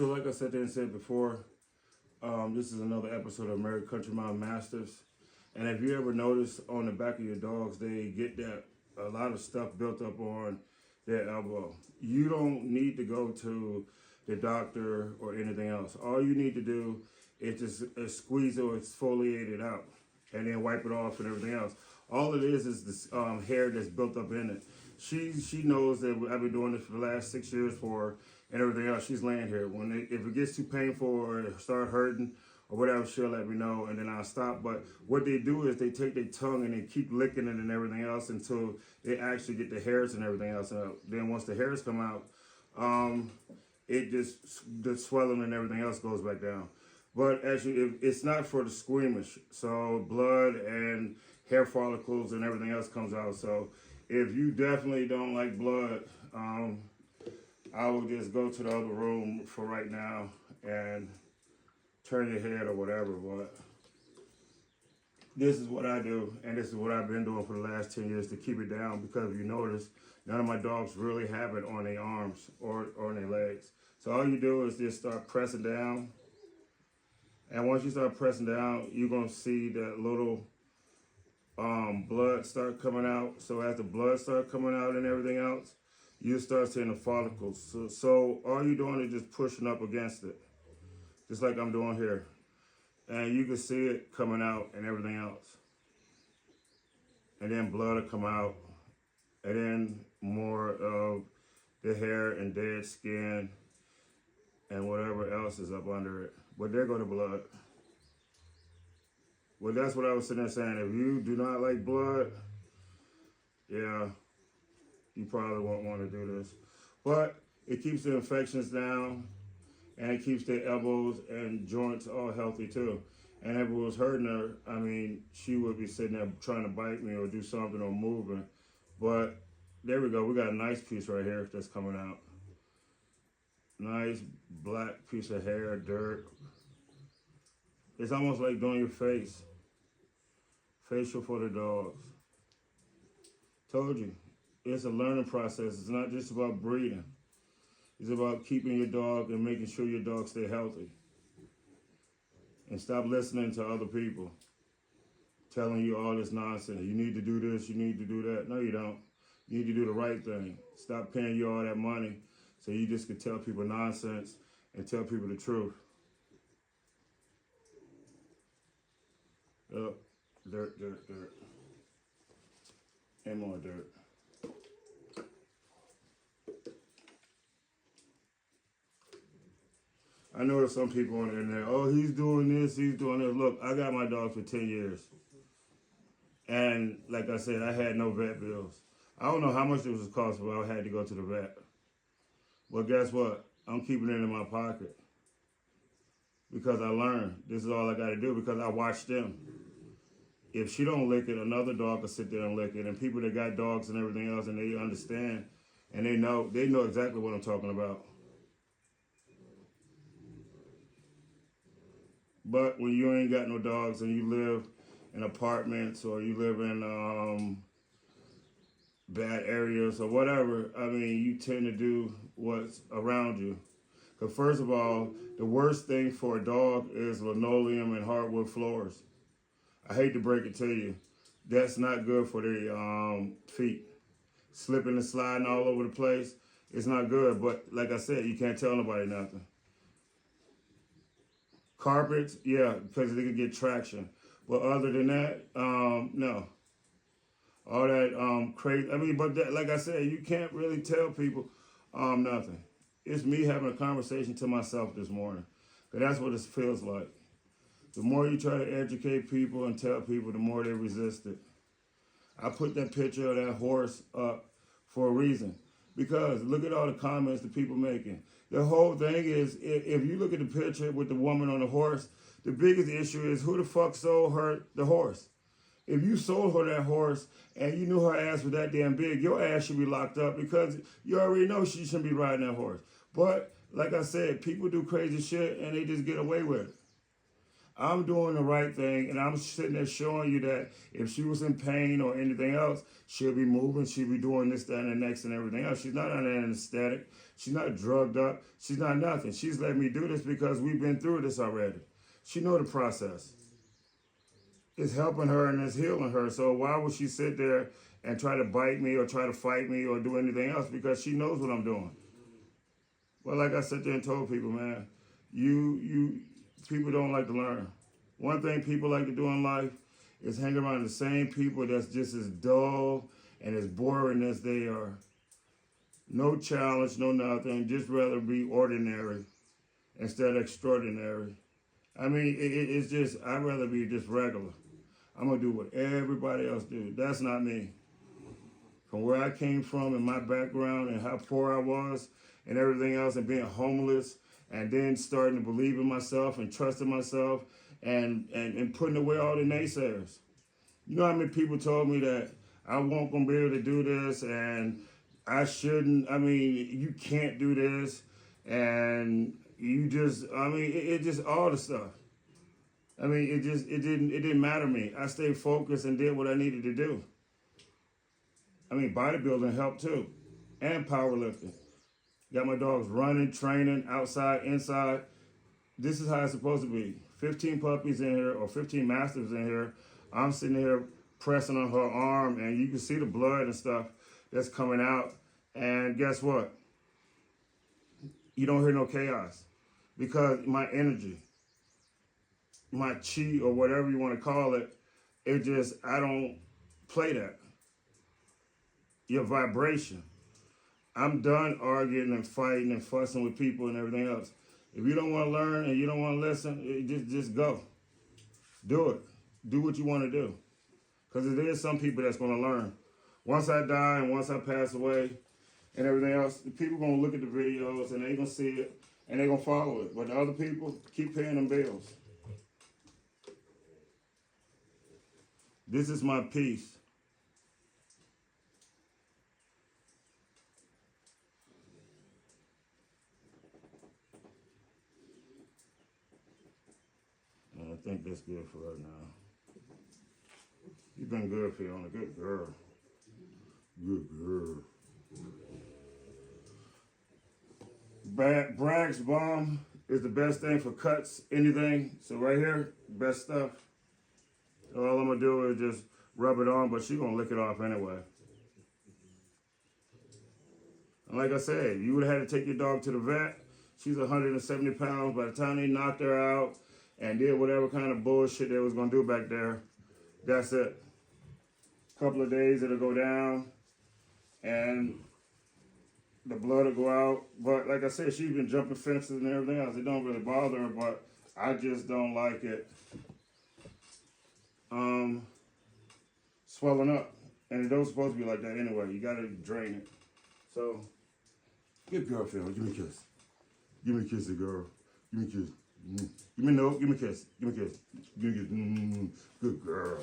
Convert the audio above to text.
So like I said before, this is another episode of Married Country Mom Masters. And if you ever notice on the back of your dogs, they get that a lot of stuff built up on their elbow. You don't need to go to the doctor or anything else. All you need to do is just squeeze it or exfoliate it out and then wipe it off and everything else. All it is this hair that's built up in it. She knows that I've been doing this for the last 6 years for her and everything else. She's laying here. If it gets too painful or start hurting or whatever, she'll let me know and then I'll stop. But what they do is they take their tongue and they keep licking it and everything else until they actually get the hairs and everything else out. Then once the hairs come out, the swelling and everything else goes back down. But actually, it's not for the squeamish. So blood and hair follicles and everything else comes out. So if you definitely don't like blood, I will just go to the other room for right now and turn your head or whatever. But this is what I do, and this is what I've been doing for the last 10 years to keep it down, because if you notice, none of my dogs really have it on their arms or on their legs. So all you do is just start pressing down. And once you start pressing down, you're going to see that little blood start coming out. So as the blood start coming out and everything else, you start seeing the follicles. So all you're doing is just pushing up against it, just like I'm doing here. And you can see it coming out and everything else. And then blood will come out. And then more of the hair and dead skin and whatever else is up under it. But there go the blood. Well, that's what I was sitting there saying. If you do not like blood, yeah, you probably won't want to do this. But it keeps the infections down, and it keeps their elbows and joints all healthy too. And if it was hurting her, I mean, she would be sitting there trying to bite me or do something or moving. But there we go. We got a nice piece right here that's coming out. Nice black piece of hair, dirt. It's almost like doing your face. Facial for the dogs. Told you, it's a learning process. It's not just about breeding. It's about keeping your dog and making sure your dog stay healthy. And stop listening to other people telling you all this nonsense. You need to do this, you need to do that. No, you don't. You need to do the right thing. Stop paying you all that money so you just can tell people nonsense and tell people the truth. Oh, dirt, dirt, dirt. And more dirt. I know there's some people on the internet, oh, he's doing this, he's doing this. Look, I got my dog for 10 years. And like I said, I had no vet bills. I don't know how much it was cost, but I had to go to the vet. Well, guess what? I'm keeping it in my pocket. Because I learned this is all I got to do, because I watched them. If she don't lick it, another dog will sit there and lick it. And people that got dogs and everything else, and they understand, and they know exactly what I'm talking about. But when you ain't got no dogs and you live in apartments or you live in bad areas or whatever, I mean, you tend to do what's around you. Because first of all, the worst thing for a dog is linoleum and hardwood floors. I hate to break it to you. That's not good for their feet. Slipping and sliding all over the place, it's not good. But like I said, you can't tell nobody nothing. Carpets, yeah, because they can get traction. But other than that, no. All that crazy, I mean, but that, like I said, you can't really tell people nothing. It's me having a conversation to myself this morning. Because that's what it feels like. The more you try to educate people and tell people, the more they resist it. I put that picture of that horse up for a reason. Because look at all the comments that people making. The whole thing is, if you look at the picture with the woman on the horse, the biggest issue is who the fuck sold her the horse? If you sold her that horse and you knew her ass was that damn big, your ass should be locked up, because you already know she shouldn't be riding that horse. But like I said, people do crazy shit and they just get away with it. I'm doing the right thing, and I'm sitting there showing you that if she was in pain or anything else, she'll be moving, she'll be doing this, that, and the next, and everything else. She's not on an anesthetic. She's not drugged up. She's not nothing. She's letting me do this because we've been through this already. She know the process. It's helping her and it's healing her. So why would she sit there and try to bite me or try to fight me or do anything else? Because she knows what I'm doing. Well, like I sat there and told people, man, people don't like to learn. One thing people like to do in life is hang around the same people that's just as dull and as boring as they are. No challenge, no nothing. Just rather be ordinary instead of extraordinary. I mean, it's just, I'd rather be just regular. I'm going to do what everybody else do. That's not me. From where I came from and my background and how poor I was and everything else and being homeless and then starting to believe in myself and trusting myself and putting away all the naysayers. You know how many people told me that I won't gonna be able to do this and I shouldn't, I mean, you can't do this and you just, I mean, it just all the stuff. I mean, it didn't matter to me. I stayed focused and did what I needed to do. I mean, bodybuilding helped too, and powerlifting. Got my dogs running, training, outside, inside. This is how it's supposed to be. 15 puppies in here, or 15 masters in here. I'm sitting here pressing on her arm, and you can see the blood and stuff that's coming out. And guess what? You don't hear no chaos. Because my energy, my chi, or whatever you want to call it, I don't play that. Your vibration. I'm done arguing and fighting and fussing with people and everything else. If you don't want to learn and you don't want to listen, just go. Do it. Do what you want to do. Because there is some people that's going to learn. Once I die and once I pass away and everything else, the people going to look at the videos and they're going to see it and they're going to follow it. But the other people, keep paying them bills. This is my piece. I think that's good for right now. You've been good, Fiona. Good girl. Good girl. Bragg's balm is the best thing for cuts, anything. So right here, best stuff. All I'm going to do is just rub it on, but she's going to lick it off anyway. And like I said, you would have had to take your dog to the vet. She's 170 pounds. By the time they knocked her out, and did whatever kind of bullshit they was going to do back there. That's it. Couple of days, it'll go down, and the blood will go out. But like I said, she's been jumping fences and everything else. It don't really bother her, but I just don't like it swelling up. And it don't supposed to be like that anyway. You got to drain it. So, good girl, Fiona. Give me a kiss. Give me a kiss, girl. Give me a kiss. Give me a kiss. Give me a kiss. Give me a kiss. Good girl.